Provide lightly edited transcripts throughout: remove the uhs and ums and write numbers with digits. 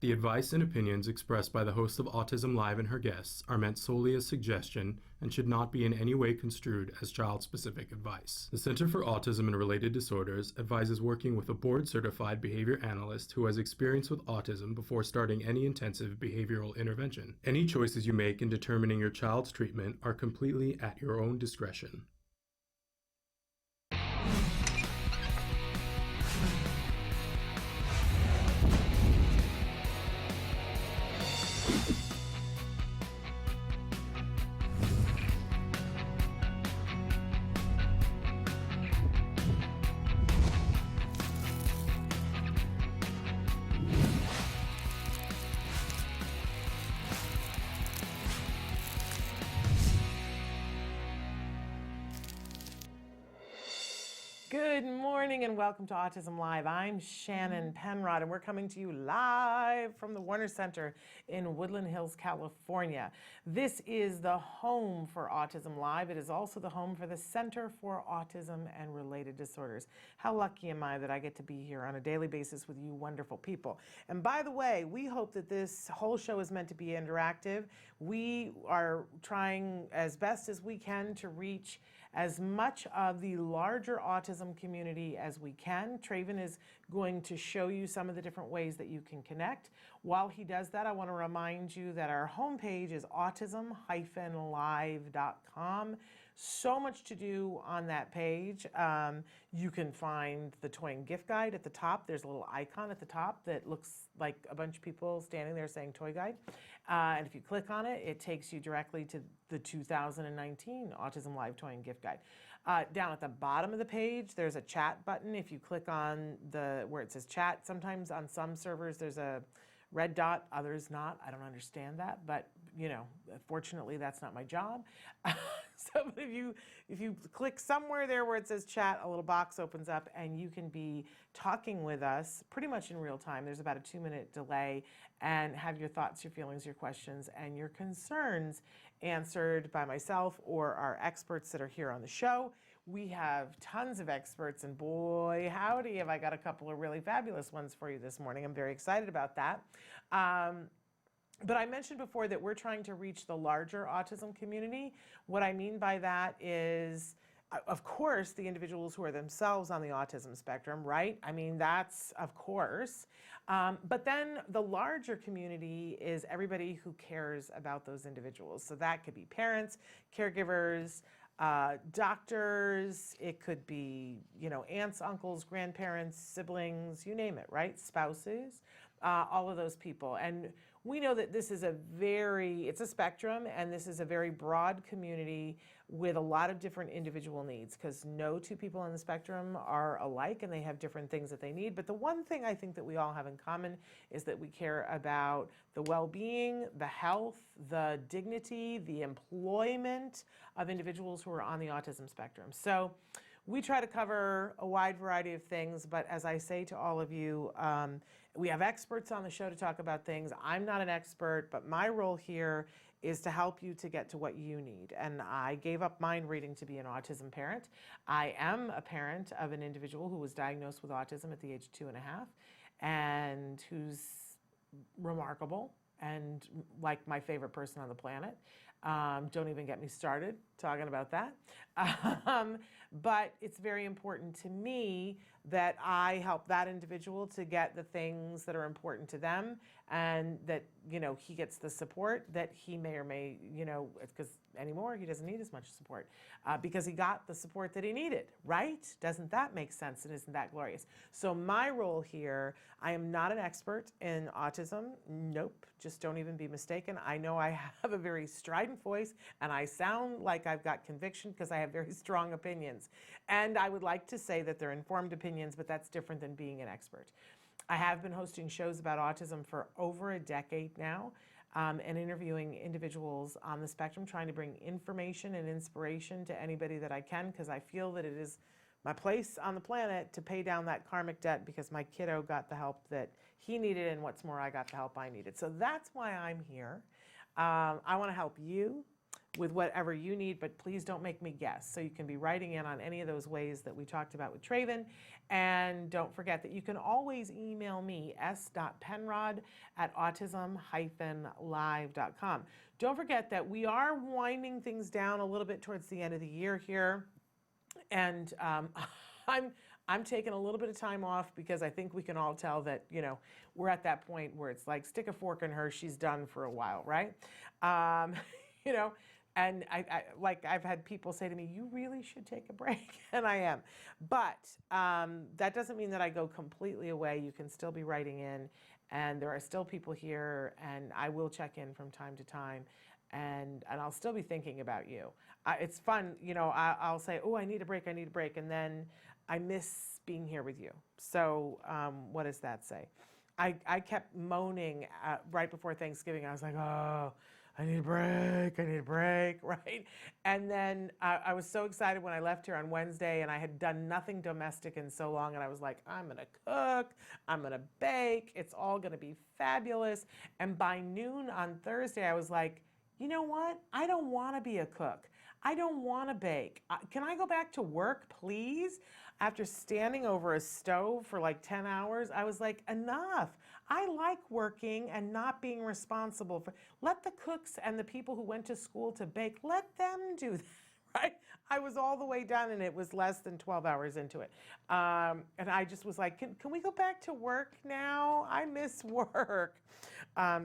The advice and opinions expressed by the host of Autism Live and her guests are meant solely as suggestion and should not be in any way construed as child-specific advice. The Center for Autism and Related Disorders advises working with a board-certified behavior analyst who has experience with autism before starting any intensive behavioral intervention. Any choices you make in determining your child's treatment are completely at your own discretion. Good morning and welcome to Autism Live. I'm Shannon Penrod and we're coming to you live from the Warner Center in Woodland Hills, California. This is the home for Autism Live. It is also the home for the Center for Autism and Related Disorders. How lucky am I that I get to be here on a daily basis with you wonderful people. And by the way, we hope that this whole show is meant to be interactive. We are trying as best as we can to reach as much of the larger autism community as we can. Traven is going to show you some of the different ways that you can connect. While he does that, I want to remind you that our homepage is autism-live.com. So much to do on that page. You can find the toy and gift guide at the top. There's a little icon at the top that looks like a bunch of people standing there saying toy guide. And if you click on it, it takes you directly to the 2019 Autism Live Toy and Gift Guide. Down at the bottom of the page, there's a chat button. If you click on where it says chat, sometimes on some servers there's a red dot, others not. I don't understand that, but you know, fortunately that's not my job. So if you click somewhere there where it says chat, a little box opens up and you can be talking with us pretty much in real time. There's about a 2-minute delay, and have your thoughts, your feelings, your questions, and your concerns answered by myself or our experts that are here on the show. We have tons of experts, and boy, howdy, have I got a couple of really fabulous ones for you this morning. I'm very excited about that. But I mentioned before that we're trying to reach the larger autism community. What I mean by that is, of course, the individuals who are themselves on the autism spectrum, right? I mean, that's of course. But then the larger community is everybody who cares about those individuals. So that could be parents, caregivers, doctors, it could be, you know, aunts, uncles, grandparents, siblings, you name it, right? Spouses, all of those people. And we know that this is it's a spectrum, and this is a very broad community with a lot of different individual needs, because no two people on the spectrum are alike and they have different things that they need. But the one thing I think that we all have in common is that we care about the well-being, the health, the dignity, the employment of individuals who are on the autism spectrum. So we try to cover a wide variety of things, but as I say to all of you, we have experts on the show to talk about things. I'm not an expert, but my role here is to help you to get to what you need. And I gave up mind reading to be an autism parent. I am a parent of an individual who was diagnosed with autism at the age of 2.5, and who's remarkable and like my favorite person on the planet. Don't even get me started talking about that. But it's very important to me that I help that individual to get the things that are important to them, and that, you know, he gets the support that he may or may, you know, because anymore he doesn't need as much support because he got the support that he needed, right? Doesn't that make sense, and isn't that glorious? So my role here, I am not an expert in autism. Nope, just don't even be mistaken. I know I have a very strident voice and I sound like I've got conviction because I have very strong opinions. And I would like to say that they're informed opinions, but that's different than being an expert. I have been hosting shows about autism for over a decade now, and interviewing individuals on the spectrum, trying to bring information and inspiration to anybody that I can, because I feel that it is my place on the planet to pay down that karmic debt, because my kiddo got the help that he needed, and what's more, I got the help I needed. So that's why I'm here. I want to help you with whatever you need, but please don't make me guess. So you can be writing in on any of those ways that we talked about with Traven. And don't forget that you can always email me, s.penrod@autism-live.com. Don't forget that we are winding things down a little bit towards the end of the year here. And I'm taking a little bit of time off because I think we can all tell that, we're at that point where it's like, stick a fork in her, she's done for a while, right? And I've had people say to me, you really should take a break, and I am. But that doesn't mean that I go completely away. You can still be writing in, and there are still people here, and I will check in from time to time, and I'll still be thinking about you. It's fun, I'll say, oh, I need a break, and then I miss being here with you. So what does that say? I kept moaning right before Thanksgiving. I was like, oh, I need a break, right? And then I was so excited when I left here on Wednesday, and I had done nothing domestic in so long, and I was like, I'm gonna cook, I'm gonna bake, it's all gonna be fabulous. And by noon on Thursday, I was like, you know what? I don't wanna be a cook. I don't wanna bake. Can I go back to work, please? After standing over a stove for like 10 hours, I was like, enough. I like working and not being responsible for, let the cooks and the people who went to school to bake, let them do that, right? I was all the way done, and it was less than 12 hours into it. And I just was like, can we go back to work now? I miss work.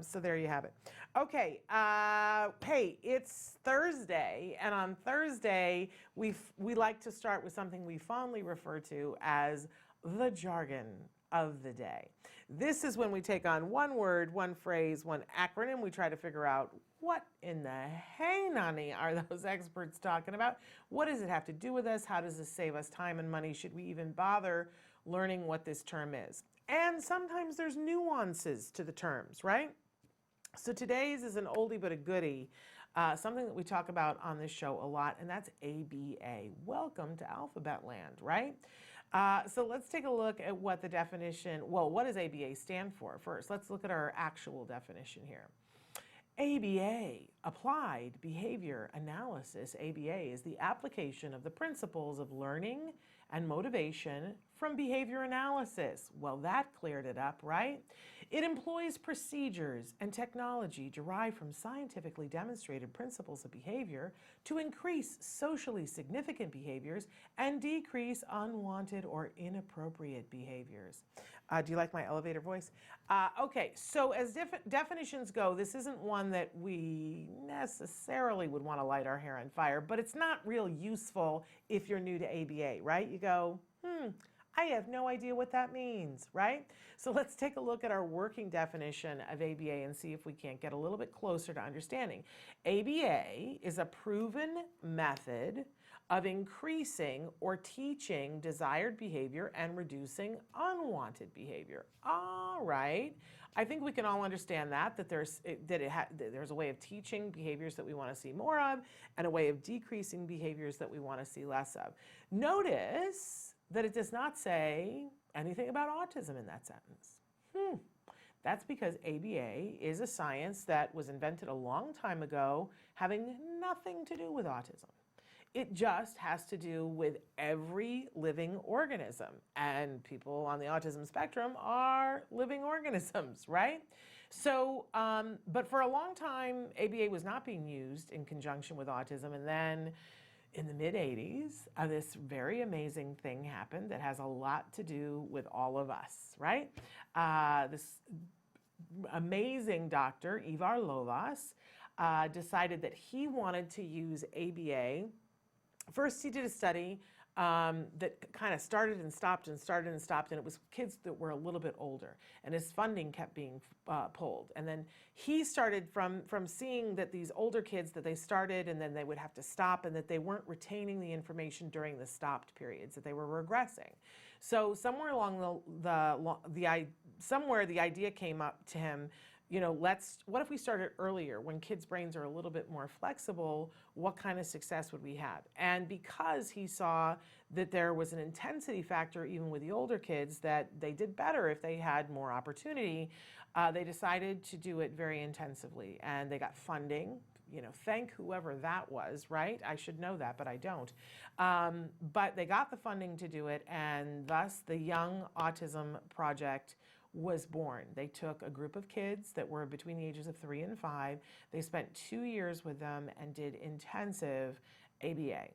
So there you have it. Okay, hey, it's Thursday, and on Thursday, we like to start with something we fondly refer to as the jargon of the day. This is when we take on one word, one phrase, one acronym. We try to figure out what in the hey nonny are those experts talking about? What does it have to do with us? How does this save us time and money? Should we even bother learning what this term is? And sometimes there's nuances to the terms, right? So today's is an oldie but a goodie, something that we talk about on this show a lot, and that's ABA. Welcome to Alphabet Land, right? So let's take a look at what the definition, what does ABA stand for first? Let's look at our actual definition here. ABA, Applied Behavior Analysis. ABA is the application of the principles of learning and motivation from behavior analysis. Well, that cleared it up, right? It employs procedures and technology derived from scientifically demonstrated principles of behavior to increase socially significant behaviors and decrease unwanted or inappropriate behaviors. Do you like my elevator voice? Okay, so as definitions go, this isn't one that we necessarily would want to light our hair on fire, but it's not real useful if you're new to ABA, right? You go, I have no idea what that means, right? So let's take a look at our working definition of ABA and see if we can't get a little bit closer to understanding. ABA is a proven method of increasing or teaching desired behavior and reducing unwanted behavior. All right. I think we can all understand that there's a way of teaching behaviors that we want to see more of and a way of decreasing behaviors that we want to see less of. Notice that it does not say anything about autism in that sentence. That's because ABA is a science that was invented a long time ago, having nothing to do with autism. It just has to do with every living organism, and people on the autism spectrum are living organisms, right? So, but for a long time, ABA was not being used in conjunction with autism, and then in the mid-'80s, this very amazing thing happened that has a lot to do with all of us, right? This amazing doctor, Ivar Lovaas, decided that he wanted to use ABA. First, he did a study that kind of started and stopped and started and stopped, and it was kids that were a little bit older, and his funding kept being pulled. And then he started from seeing that these older kids, that they started and then they would have to stop, and that they weren't retaining the information during the stopped periods, that they were regressing. So somewhere along the idea came up to him, what if we started earlier when kids' brains are a little bit more flexible? What kind of success would we have? And because he saw that there was an intensity factor even with the older kids, that they did better if they had more opportunity, they decided to do it very intensively. And they got funding thank whoever that was, right? I should know that, but I don't. But they got the funding to do it, and thus the Young Autism Project was born. They took a group of kids that were between the ages of 3 and 5. They spent 2 years with them and did intensive ABA.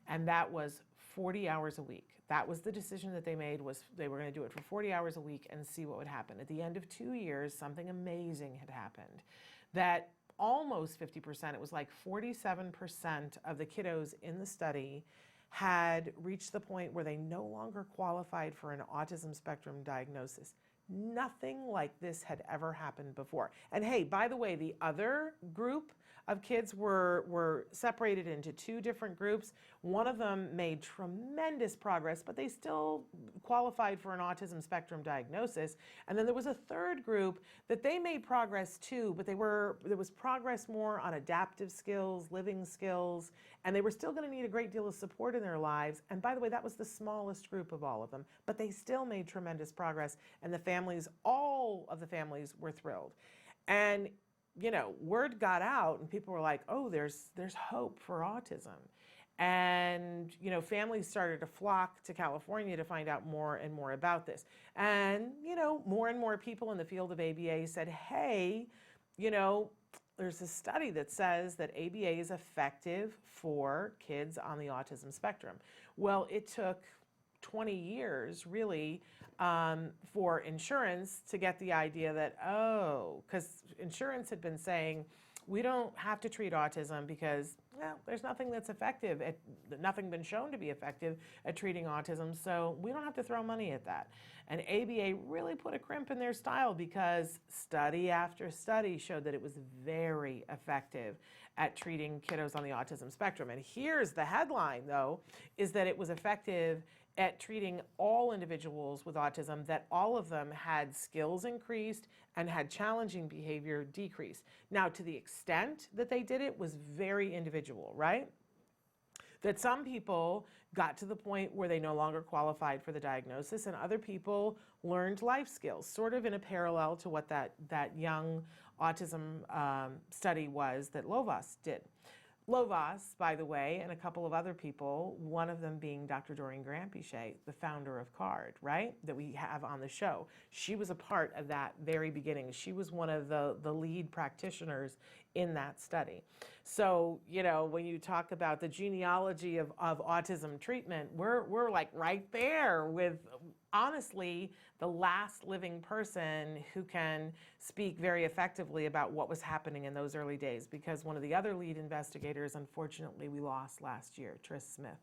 And that was 40 hours a week. That was the decision that they made, was they were going to do it for 40 hours a week and see what would happen. At the end of 2 years, something amazing had happened. That almost 50%, it was like 47% of the kiddos in the study had reached the point where they no longer qualified for an autism spectrum diagnosis. Nothing like this had ever happened before. And hey, by the way, the other group of kids were separated into 2 different groups. One of them made tremendous progress, but they still qualified for an autism spectrum diagnosis. And then there was a third group that they made progress too, but there was progress more on adaptive skills, living skills, and they were still going to need a great deal of support in their lives. And by the way, that was the smallest group of all of them, but they still made tremendous progress, and the families, all of the families, were thrilled. And word got out, and people were like, oh, there's hope for autism. And, families started to flock to California to find out more and more about this. And, more and more people in the field of ABA said, hey, there's a study that says that ABA is effective for kids on the autism spectrum. Well, it took 20 years, really, for insurance to get the idea that, because insurance had been saying, we don't have to treat autism because, there's nothing that's effective, nothing been shown to be effective at treating autism, so we don't have to throw money at that. And ABA really put a crimp in their style, because study after study showed that it was very effective at treating kiddos on the autism spectrum. And here's the headline, though, is that it was effective at treating all individuals with autism, that all of them had skills increased and had challenging behavior decreased. Now, to the extent that they did it was very individual, right? That some people got to the point where they no longer qualified for the diagnosis, and other people learned life skills, sort of in a parallel to what that young autism study was that Lovas did. Lovas, by the way, and a couple of other people, one of them being Dr. Doreen Granpeesheh, the founder of CARD, right, that we have on the show. She was a part of that very beginning. She was one of the lead practitioners in that study. So, when you talk about the genealogy of autism treatment, we're like right there with, honestly, the last living person who can speak very effectively about what was happening in those early days, because one of the other lead investigators, unfortunately, we lost last year, Tris Smith.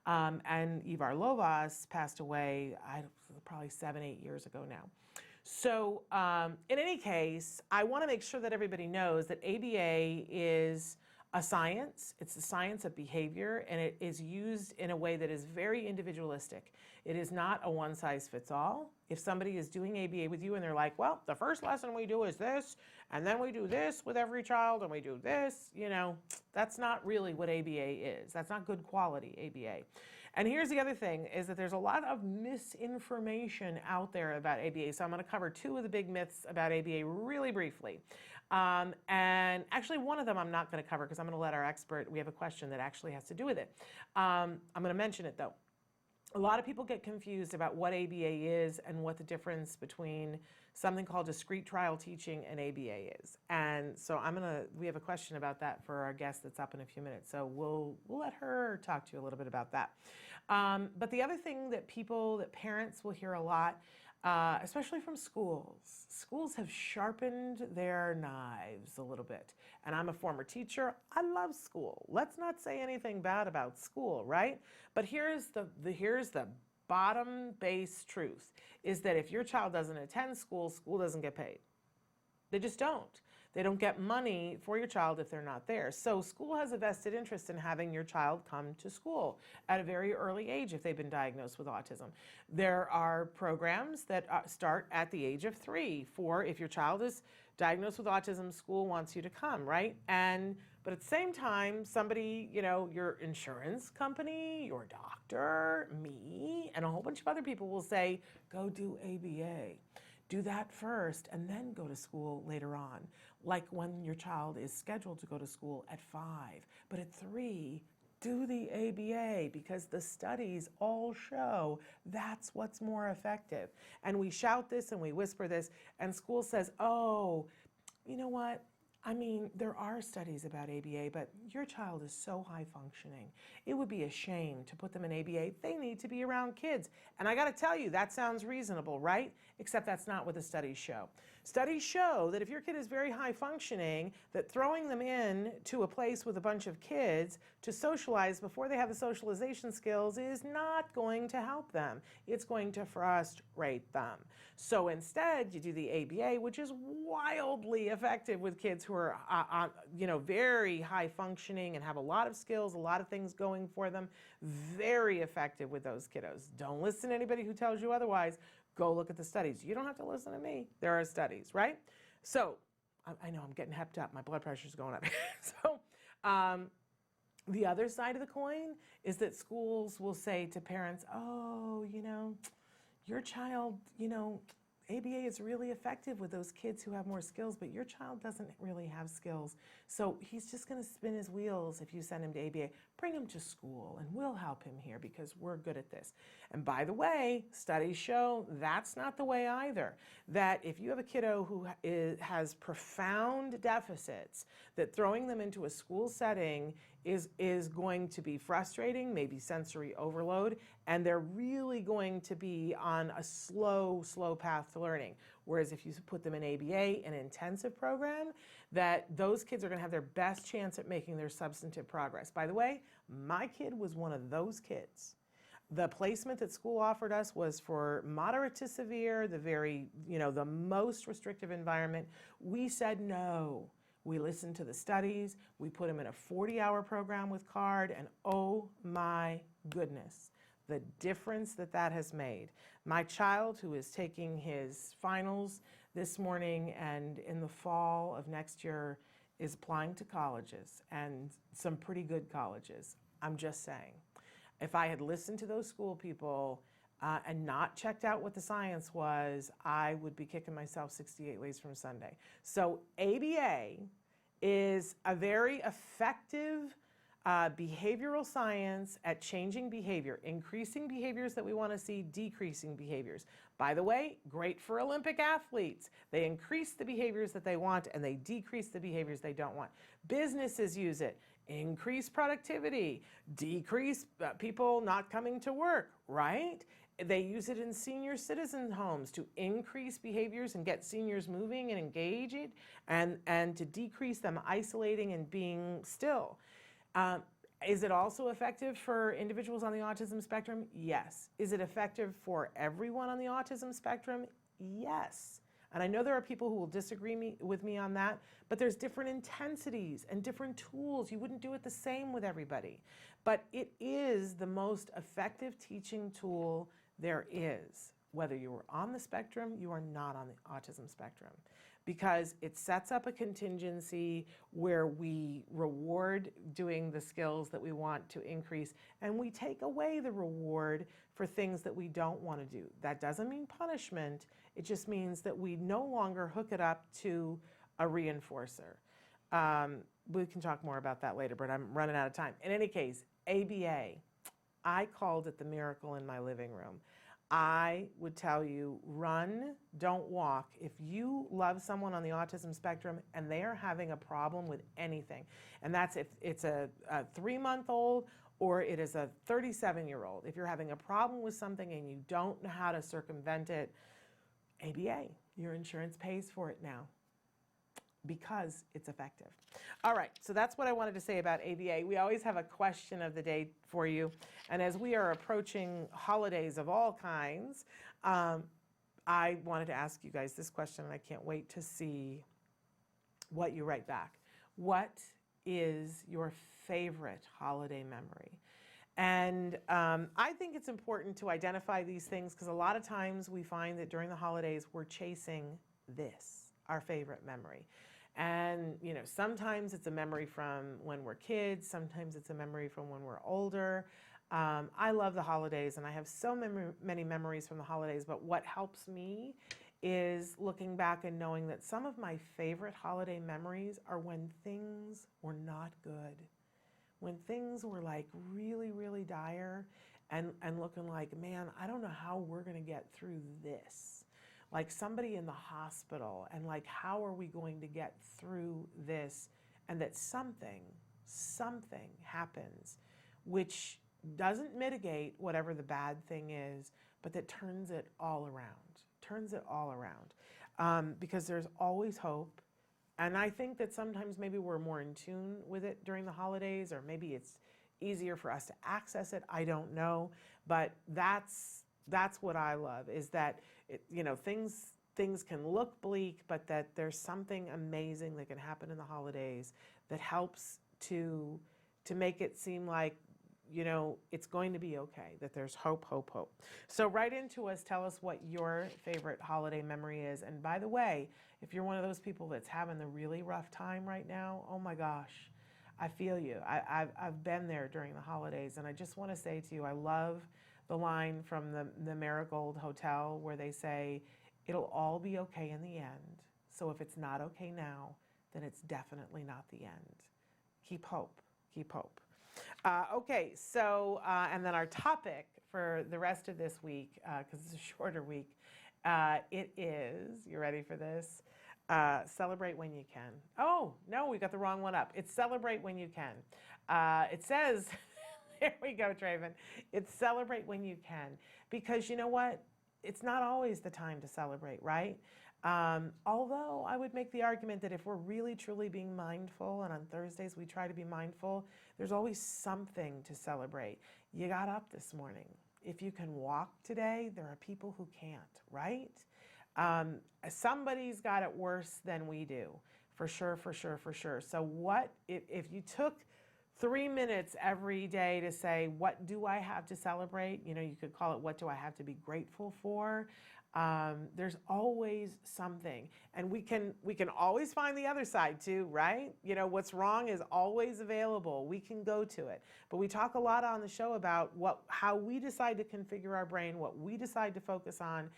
And Ivar Lovas passed away, probably 7-8 years ago now. So in any case, I want to make sure that everybody knows that ABA is a science. It's the science of behavior, and it is used in a way that is very individualistic. It is not a one-size-fits-all. If somebody is doing ABA with you and they're like, well, the first lesson we do is this, and then we do this with every child, and we do this, that's not really what ABA is. That's not good quality ABA. And here's the other thing, is that there's a lot of misinformation out there about ABA. So I'm going to cover 2 of the big myths about ABA really briefly. And actually one of them I'm not going to cover, because I'm going to let our expert, we have a question that actually has to do with it. I'm going to mention it though. A lot of people get confused about what ABA is and what the difference between something called discrete trial teaching and ABA is. And so we have a question about that for our guest that's up in a few minutes. So we'll let her talk to you a little bit about that. But the other thing that parents will hear a lot, especially from schools. Schools have sharpened their knives a little bit. And I'm a former teacher. I love school. Let's not say anything bad about school, right? But here's the bottom base truth, is that if your child doesn't attend school, school doesn't get paid. They just don't. They don't get money for your child if they're not there. So school has a vested interest in having your child come to school at a very early age if they've been diagnosed with autism. There are programs that start at the age of 3 for if your child is diagnosed with autism, school wants you to come, right? But at the same time, somebody, your insurance company, your doctor, me, and a whole bunch of other people will say, go do ABA. Do that first and then go to school later on, like when your child is scheduled to go to school at 5. But at 3, do the ABA, because the studies all show that's what's more effective. And we shout this and we whisper this, and school says, oh, you know what? I mean, there are studies about ABA, but your child is so high functioning. It would be a shame to put them in ABA. They need to be around kids. And I got to tell you, that sounds reasonable, right? Except that's not what the studies show. Studies show that if your kid is very high functioning, that throwing them in to a place with a bunch of kids to socialize before they have the socialization skills is not going to help them. It's going to frustrate them. So instead, you do the ABA, which is wildly effective with kids who are very high functioning and have a lot of skills, a lot of things going for them. Very effective with those kiddos. Don't listen to anybody who tells you otherwise. Go look at the studies. You don't have to listen to me. There are studies, right? So I know I'm getting hepped up. My blood pressure's going up. So the other side of the coin is that schools will say to parents, oh, your child, ABA is really effective with those kids who have more skills, but your child doesn't really have skills. So he's just going to spin his wheels if you send him to ABA. Bring him to school and we'll help him here because we're good at this. And by the way, studies show that's not the way either. That if you have a kiddo who has profound deficits, that throwing them into a school setting is going to be frustrating, maybe sensory overload, and they're really going to be on a slow path to learning. Whereas if you put them in ABA, an intensive program, that those kids are going to have their best chance at making their substantive progress. By the way, my kid was one of those kids. The placement that school offered us was for moderate to severe, the most restrictive environment. We said no. We listened to the studies. We put him in a 40-hour program with CARD, and oh my goodness, the difference that has made. My child, who is taking his finals this morning and in the fall of next year, is applying to colleges, and some pretty good colleges. I'm just saying. If I had listened to those school people and not checked out what the science was, I would be kicking myself 68 ways from Sunday. So ABA is a very effective behavioral science at changing behavior, increasing behaviors that we want to see, decreasing behaviors. By the way, great for Olympic athletes. They increase the behaviors that they want and they decrease the behaviors they don't want. Businesses use it. Increase productivity, decrease people not coming to work, right? They use it in senior citizen homes to increase behaviors and get seniors moving and engaged, and to decrease them isolating and being still. Is it also effective for individuals on the autism spectrum? Yes. Is it effective for everyone on the autism spectrum? Yes. And I know there are people who will disagree with me on that, but there's different intensities and different tools. You wouldn't do it the same with everybody. But it is the most effective teaching tool there is, whether you are on the spectrum, you are not on the autism spectrum, because it sets up a contingency where we reward doing the skills that we want to increase, and we take away the reward for things that we don't want to do. That doesn't mean punishment. It just means that we no longer hook it up to a reinforcer. We can talk more about that later, but I'm running out of time. In any case, ABA, I called it the miracle in my living room. I would tell you, run, don't walk. If you love someone on the autism spectrum and they are having a problem with anything, and that's if it's a 3-month-old or it is a 37-year-old, if you're having a problem with something and you don't know how to circumvent it, ABA, your insurance pays for it now because it's effective. All right, so that's what I wanted to say about ABA. We always have a question of the day for you. And as we are approaching holidays of all kinds, I wanted to ask you guys this question, and I can't wait to see what you write back. What is your favorite holiday memory? And I think it's important to identify these things because a lot of times we find that during the holidays we're chasing this, our favorite memory. And sometimes it's a memory from when we're kids, sometimes it's a memory from when we're older. I love the holidays and I have so many memories from the holidays, but what helps me is looking back and knowing that some of my favorite holiday memories are when things were not good, when things were like really, really dire and looking like, man, I don't know how we're going to get through this. Like somebody in the hospital, and like, how are we going to get through this? And that something happens which doesn't mitigate whatever the bad thing is, but that turns it all around, because there's always hope. And I think that sometimes maybe we're more in tune with it during the holidays, or maybe it's easier for us to access it. I don't know, but that's what I love, is that things can look bleak, but that there's something amazing that can happen in the holidays that helps to make it seem like, it's going to be okay, that there's hope. So write into us, tell us what your favorite holiday memory is. And by the way, if you're one of those people that's having the really rough time right now, oh my gosh, I feel you. I've been there during the holidays, and I just want to say to you, I love the line from the Marigold Hotel where they say, it'll all be okay in the end. So if it's not okay now, then it's definitely not the end. Keep hope. Okay, so, and then our topic for the rest of this week, because it's a shorter week, it is, you ready for this? Celebrate when you can. Oh, no, we got the wrong one up. It's celebrate when you can. It says, there we go, Traven. It's celebrate when you can. Because you know what? It's not always the time to celebrate, right? Although I would make the argument that if we're really truly being mindful, and on Thursdays we try to be mindful, there's always something to celebrate. You got up this morning. If you can walk today, there are people who can't, right? Somebody's got it worse than we do, for sure. So what, if you took 3 minutes every day to say, what do I have to celebrate? You could call it, what do I have to be grateful for? There's always something, and we can always find the other side too, right? What's wrong is always available. We can go to it, but we talk a lot on the show about how we decide to configure our brain, what we decide to focus on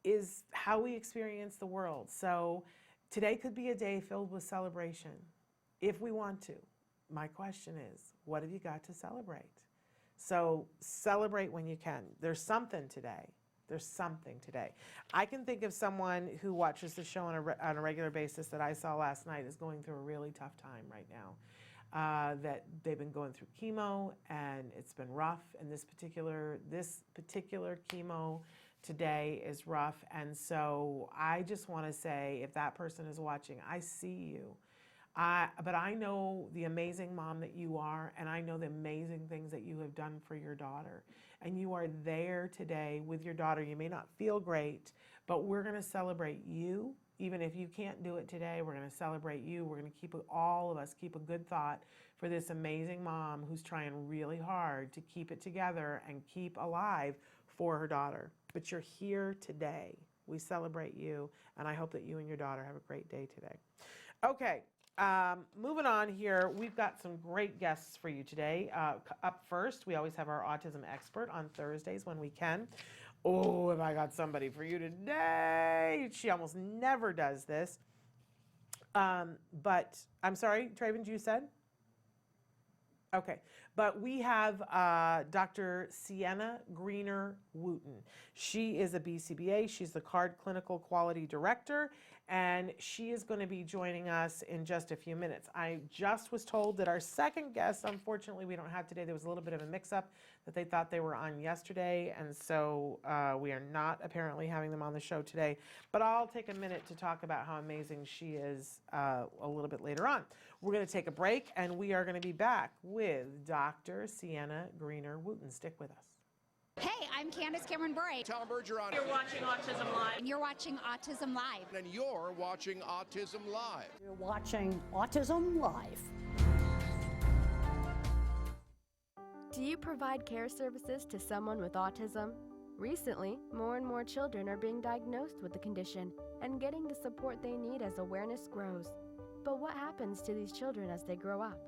is how we experience the world. So today could be a day filled with celebration if we want to. My question is, what have you got to celebrate? So celebrate when you can. There's something today. I can think of someone who watches the show on a regular basis that I saw last night is going through a really tough time right now. That they've been going through chemo, and it's been rough. And this particular chemo today is rough. And so I just want to say, if that person is watching, I see you. But I know the amazing mom that you are, and I know the amazing things that you have done for your daughter. And you are there today with your daughter. You may not feel great, but we're going to celebrate you. Even if you can't do it today, we're going to celebrate you. We're going to all of us keep a good thought for this amazing mom who's trying really hard to keep it together and keep alive for her daughter. But you're here today. We celebrate you, and I hope that you and your daughter have a great day today. Okay. Moving on here, we've got some great guests for you today. Up first, we always have our Autism Expert on Thursdays when we can. Oh, have I got somebody for you today? She almost never does this. But I'm sorry, Traven, you said? Okay, but we have Dr. Sienna Greener-Wooten. She is a BCBA. She's the Card Clinical Quality Director, and she is going to be joining us in just a few minutes. I just was told that our second guest, unfortunately, we don't have today. There was a little bit of a mix-up that they thought they were on yesterday, and so we are not apparently having them on the show today. But I'll take a minute to talk about how amazing she is a little bit later on. We're going to take a break, and we are going to be back with Dr. Sienna Greener-Wooten. Stick with us. Hey, I'm Candace Cameron Bray. Tom Bergeron. You're watching Autism Live. And you're watching Autism Live. And you're watching Autism Live. You're watching Autism Live. Do you provide care services to someone with autism? Recently, more and more children are being diagnosed with the condition and getting the support they need as awareness grows. But what happens to these children as they grow up?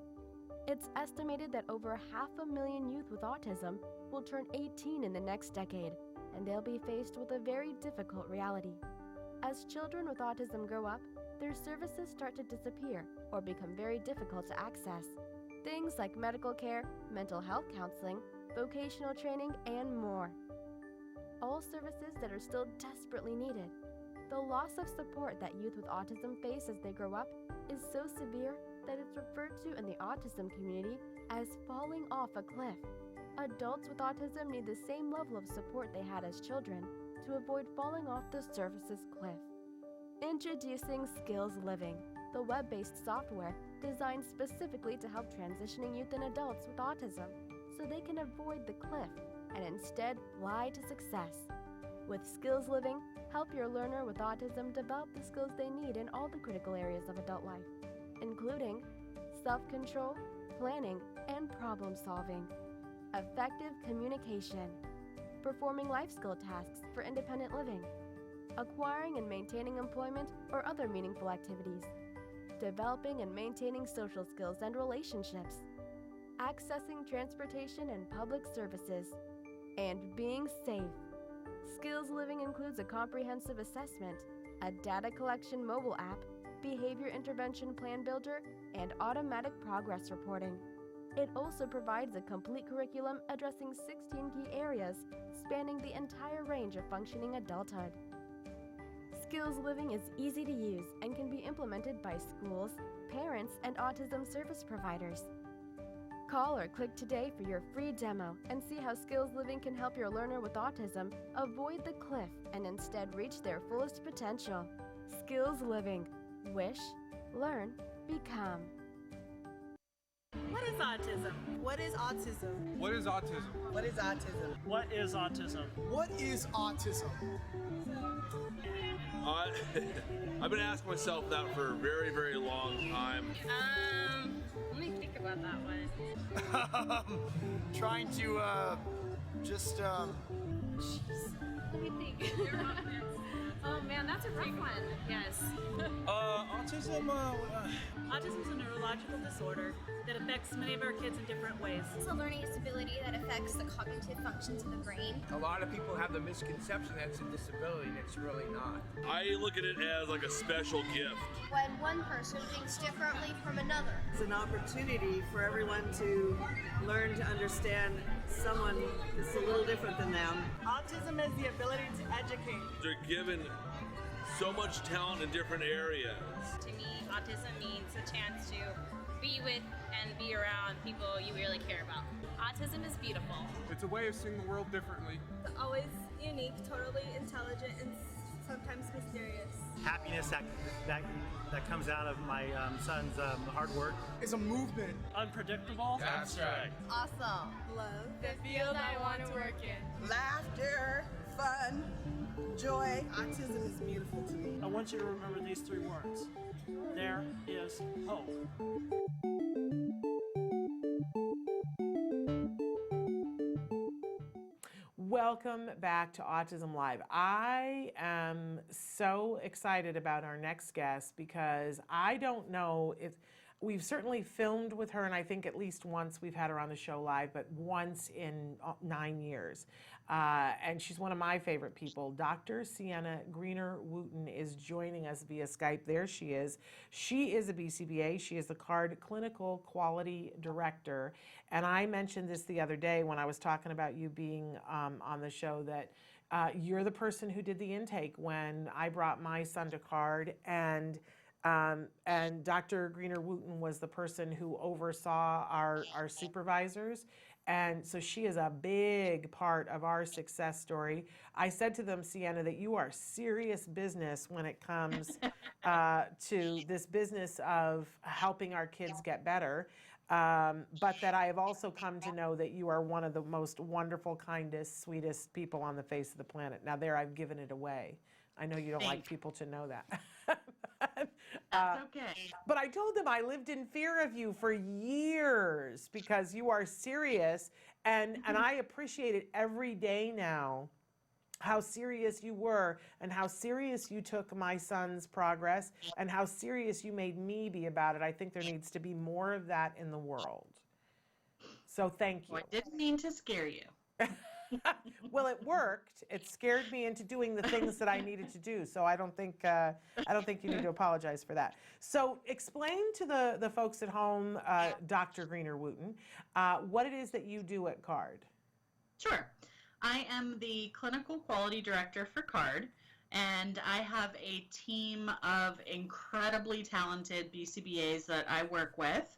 It's estimated that over 500,000 youth with autism will turn 18 in the next decade, and they'll be faced with a very difficult reality. As children with autism grow up, their services start to disappear or become very difficult to access. Things like medical care, mental health counseling, vocational training, and more. All services that are still desperately needed. The loss of support that youth with autism face as they grow up is so severe that it's referred to in the autism community as falling off a cliff. Adults with autism need the same level of support they had as children to avoid falling off the services cliff. Introducing Skills Living, the web-based software designed specifically to help transitioning youth and adults with autism so they can avoid the cliff and instead fly to success. With Skills Living, help your learner with autism develop the skills they need in all the critical areas of adult life, including self-control, planning, and problem-solving, effective communication, performing life skill tasks for independent living, acquiring and maintaining employment or other meaningful activities, developing and maintaining social skills and relationships, accessing transportation and public services, and being safe. Skills Living includes a comprehensive assessment, a data collection mobile app, behavior intervention plan builder, and automatic progress reporting. It also provides a complete curriculum addressing 16 key areas spanning the entire range of functioning adulthood. Skills Living is easy to use and can be implemented by schools, parents, and autism service providers. Call or click today for your free demo and see how Skills Living can help your learner with autism avoid the cliff and instead reach their fullest potential. Skills Living. Wish, learn, become. What is autism? What is autism? What is autism? What is autism? What is autism? What is autism? I've been asking myself that for a very, very long time. Let me think about that one. Trying to, just, Jeez. Let me think. Oh man, that's a rough one. Yes. Autism is a neurological disorder that affects many of our kids in different ways. It's a learning disability that affects the cognitive functions of the brain. A lot of people have the misconception that it's a disability, and it's really not. I look at it as like a special gift. When one person thinks differently from another. It's an opportunity for everyone to learn to understand someone that's a little different than them. Autism is the ability to educate. They're given so much talent in different areas. To me, autism means a chance to be with and be around people you really care about. Autism is beautiful. It's a way of seeing the world differently. It's always unique, totally intelligent, and sometimes mysterious. Happiness that comes out of my son's hard work. It's a movement. Unpredictable. That's right. Awesome. Love. The field I want to work in. Laughter, fun, joy. Autism is beautiful to me. I want you to remember these three words. There is hope. Welcome back to Autism Live. I am so excited about our next guest because I don't know if we've certainly filmed with her, and I think at least once we've had her on the show live, but once in 9 years. And she's one of my favorite people. Dr. Sienna Greener-Wooten is joining us via Skype. There she is. She is a BCBA. She is the CARD Clinical Quality Director. And I mentioned this the other day when I was talking about you being on the show that you're the person who did the intake when I brought my son to CARD, and Dr. Greener-Wooten was the person who oversaw our supervisors. And so she is a big part of our success story. I said to them, Sienna, that you are serious business when it comes to this business of helping our kids get better. But that I have also come to know that you are one of the most wonderful, kindest, sweetest people on the face of the planet. Now there, I've given it away. I know you don't like people to know that. That's okay. But I told them I lived in fear of you for years because you are serious, and I appreciate it every day now, how serious you were and how serious you took my son's progress and how serious you made me be about it. I think there needs to be more of that in the world. So thank you. Well, I didn't mean to scare you. Well, it worked. It scared me into doing the things that I needed to do. So I don't think you need to apologize for that. So explain to the folks at home, Dr. Greener-Wooten, what it is that you do at CARD. Sure. I am the clinical quality director for CARD, and I have a team of incredibly talented BCBAs that I work with.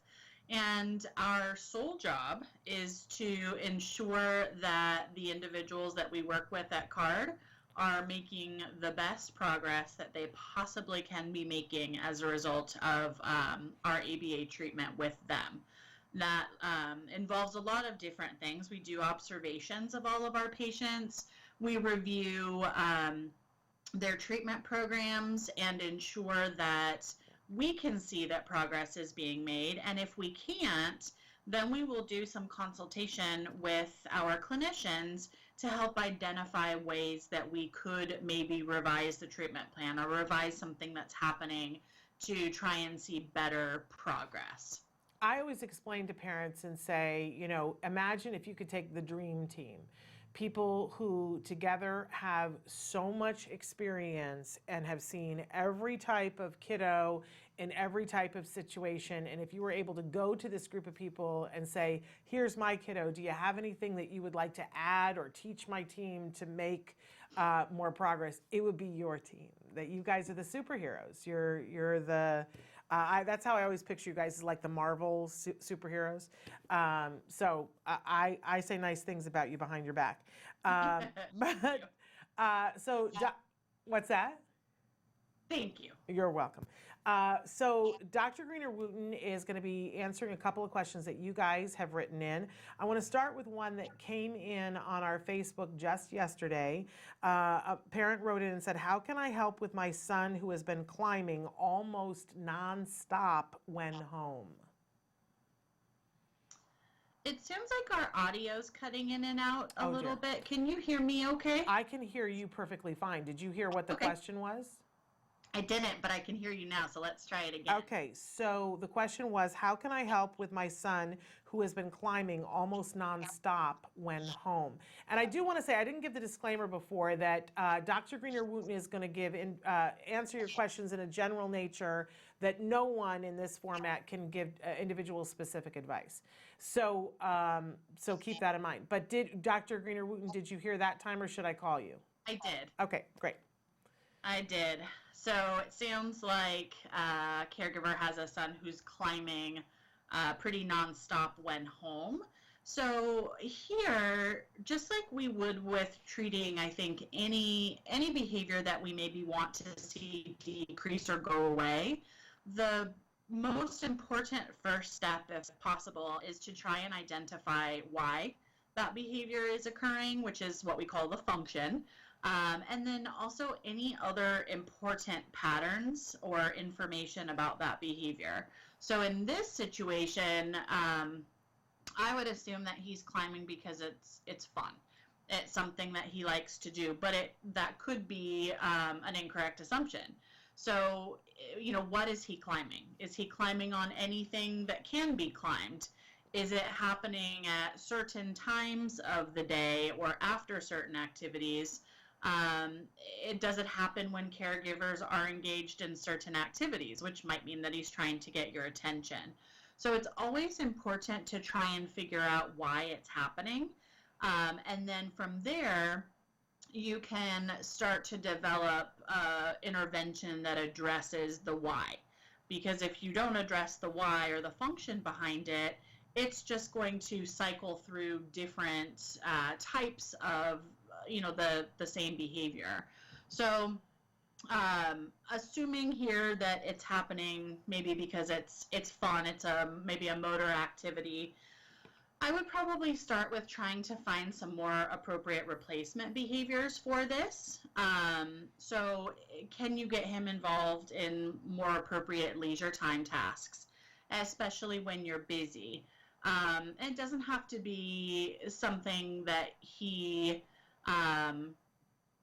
And our sole job is to ensure that the individuals that we work with at CARD are making the best progress that they possibly can be making as a result of our ABA treatment with them. That involves a lot of different things. We do observations of all of our patients. We review their treatment programs and ensure that we can see that progress is being made. And if we can't, then we will do some consultation with our clinicians to help identify ways that we could maybe revise the treatment plan or revise something that's happening to try and see better progress. I always explain to parents and say, you know, imagine if you could take the dream team, people who together have so much experience and have seen every type of kiddo in every type of situation. And if you were able to go to this group of people and say, here's my kiddo, do you have anything that you would like to add or teach my team to make more progress? It would be your team. That you guys are the superheroes. You're the... that's how I always picture you guys, as like the Marvel superheroes. So I say nice things about you behind your back. What's that? Thank you. You're welcome. So Dr. Greener-Wooten is going to be answering a couple of questions that you guys have written in. I want to start with one that came in on our Facebook just yesterday. A parent wrote in and said, how can I help with my son who has been climbing almost nonstop when home? It seems like our audio's cutting in and out a little bit. Can you hear me okay? I can hear you perfectly fine. Did you hear what the question was? I didn't, but I can hear you now, so let's try it again. Okay, so the question was, how can I help with my son who has been climbing almost nonstop when home? And I do want to say, I didn't give the disclaimer before that Dr. Greener-Wooten is going to answer your questions in a general nature, that no one in this format can give individual specific advice. So so keep that in mind. But Dr. Greener-Wooten, did you hear that time, or should I call you? I did. Okay, great. I did. So it sounds like a caregiver has a son who's climbing pretty nonstop when home. So here, just like we would with treating, I think, any behavior that we maybe want to see decrease or go away, the most important first step, if possible, is to try and identify why that behavior is occurring, which is what we call the function. And then also any other important patterns or information about that behavior. So in this situation, I would assume that he's climbing because it's fun. It's something that he likes to do, but that could be an incorrect assumption. So, you know, what is he climbing? Is he climbing on anything that can be climbed? Is it happening at certain times of the day or after certain activities? Does it happen when caregivers are engaged in certain activities, which might mean that he's trying to get your attention. So it's always important to try and figure out why it's happening. And then from there, you can start to develop intervention that addresses the why. Because if you don't address the why or the function behind it, it's just going to cycle through different types of the same behavior. So assuming here that it's happening maybe because it's fun, it's maybe a motor activity, I would probably start with trying to find some more appropriate replacement behaviors for this. So can you get him involved in more appropriate leisure time tasks, especially when you're busy? And it doesn't have to be something that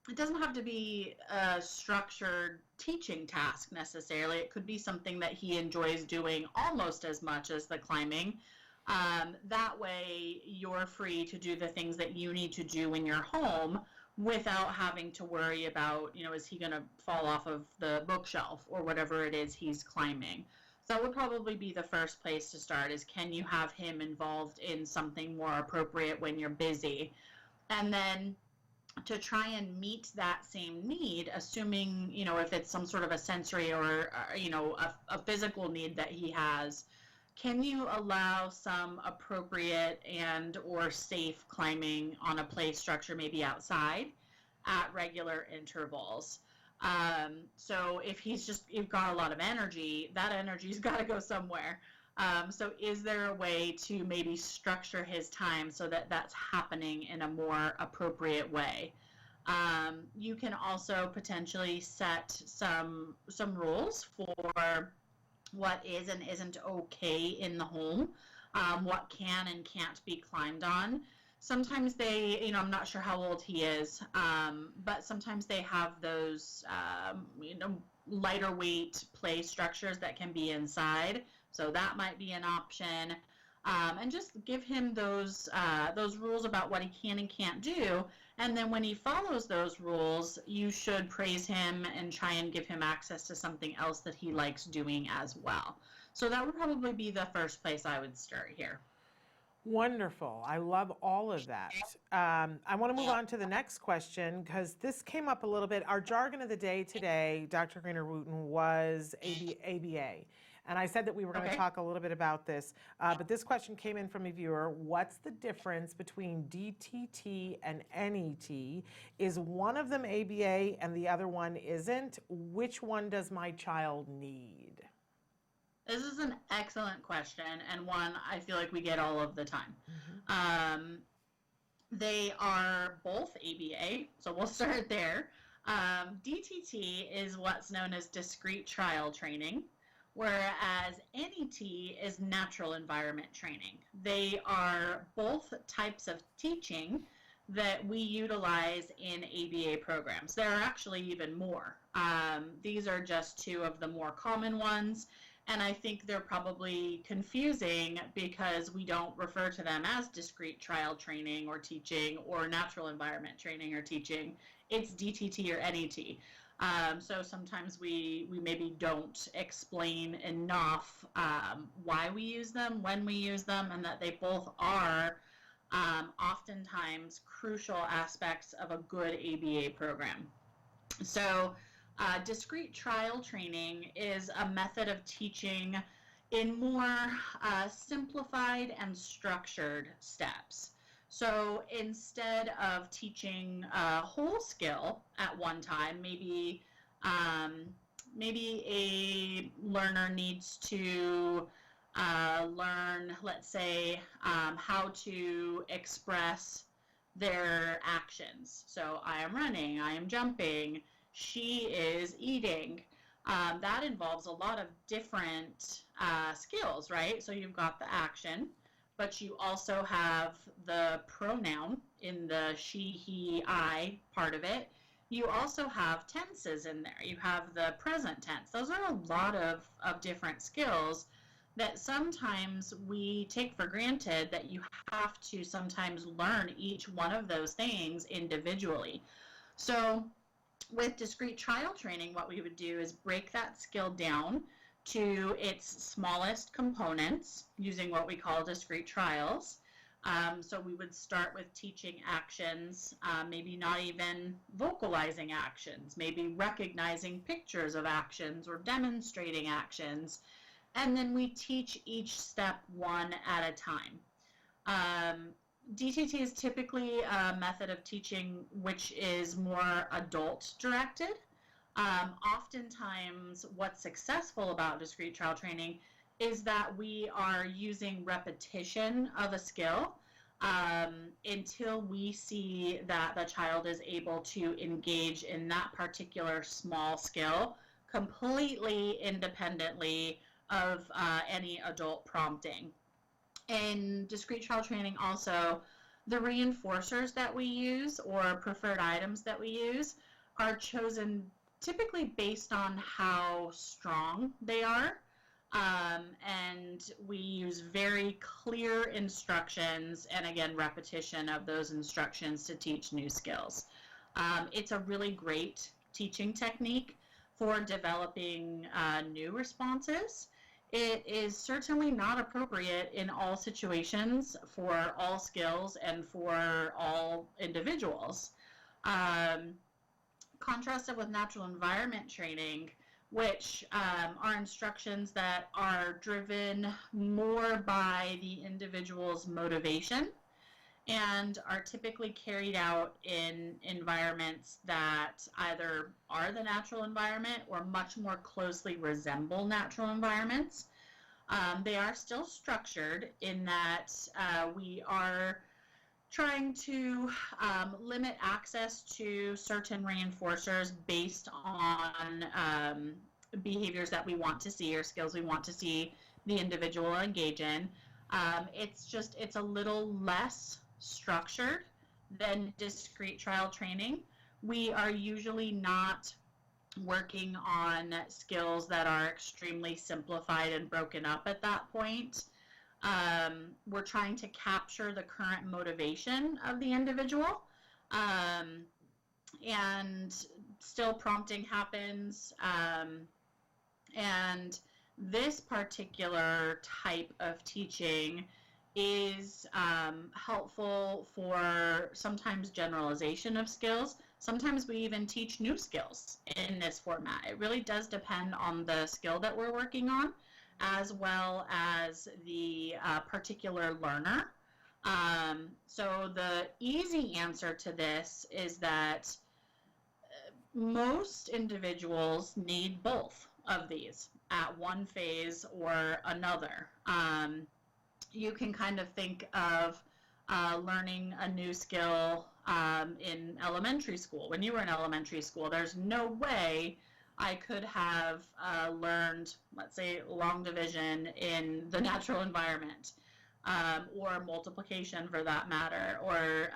it doesn't have to be a structured teaching task necessarily. It could be something that he enjoys doing almost as much as the climbing, That way, you're free to do the things that you need to do in your home without having to worry about, is he going to fall off of the bookshelf or whatever it is he's climbing. So that would probably be the first place to start, is can you have him involved in something more appropriate when you're busy? And then to try and meet that same need, assuming, if it's some sort of a sensory or, a physical need that he has, can you allow some appropriate and or safe climbing on a play structure, maybe outside, at regular intervals? So if you've got a lot of energy, that energy's got to go somewhere. So is there a way to maybe structure his time so that that's happening in a more appropriate way? You can also potentially set some rules for what is and isn't okay in the home, what can and can't be climbed on. Sometimes they, I'm not sure how old he is, but sometimes they have those, lighter weight play structures that can be inside. So that might be an option. And just give him those rules about what he can and can't do. And then when he follows those rules, you should praise him and try and give him access to something else that he likes doing as well. So that would probably be the first place I would start here. Wonderful. I love all of that. I want to move on to the next question because this came up a little bit. Our jargon of the day today, Dr. Greener-Wooten, was ABA. And I said that we were going to talk a little bit about this, but this question came in from a viewer. What's the difference between DTT and NET? Is one of them ABA and the other one isn't? Which one does my child need? This is an excellent question, and one I feel like we get all of the time. They are both ABA, so we'll start there. DTT is what's known as discrete trial training, whereas NET is natural environment training. They are both types of teaching that we utilize in ABA programs. There are actually even more. These are just two of the more common ones. And I think they're probably confusing because we don't refer to them as discrete trial training or teaching or natural environment training or teaching. It's DTT or NET. So sometimes we maybe don't explain enough why we use them, when we use them, and that they both are oftentimes crucial aspects of a good ABA program. So discrete trial training is a method of teaching in more simplified and structured steps. So instead of teaching a whole skill at one time, maybe a learner needs to learn, let's say, how to express their actions. So I am running, I am jumping, she is eating. That involves a lot of different skills, right? So you've got the action, but you also have the pronoun in the she, he, I part of it. You also have tenses in there. You have the present tense. Those are a lot of different skills that sometimes we take for granted, that you have to sometimes learn each one of those things individually. So with discrete trial training, what we would do is break that skill down to its smallest components using what we call discrete trials. So we would start with teaching actions, maybe not even vocalizing actions, maybe recognizing pictures of actions or demonstrating actions, and then we teach each step one at a time. DTT is typically a method of teaching which is more adult directed. Oftentimes what's successful about discrete trial training is that we are using repetition of a skill until we see that the child is able to engage in that particular small skill completely independently of any adult prompting. In discrete trial training also, the reinforcers that we use or preferred items that we use are chosen typically based on how strong they are. And we use very clear instructions and, again, repetition of those instructions to teach new skills. It's a really great teaching technique for developing new responses. It is certainly not appropriate in all situations for all skills and for all individuals. Contrasted with natural environment training, which are instructions that are driven more by the individual's motivation and are typically carried out in environments that either are the natural environment or much more closely resemble natural environments. They are still structured in that we are trying to limit access to certain reinforcers based on behaviors that we want to see or skills we want to see the individual engage in. It's a little less structured than discrete trial training. We are usually not working on skills that are extremely simplified and broken up at that point. We're trying to capture the current motivation of the individual, and still prompting happens. And this particular type of teaching is helpful for sometimes generalization of skills. Sometimes we even teach new skills in this format. It really does depend on the skill that we're working on, as well as the particular learner. So the easy answer to this is that most individuals need both of these at one phase or another. You can kind of think of learning a new skill in elementary school. When you were in elementary school, there's no way I could have learned, let's say, long division in the natural environment, or multiplication for that matter, or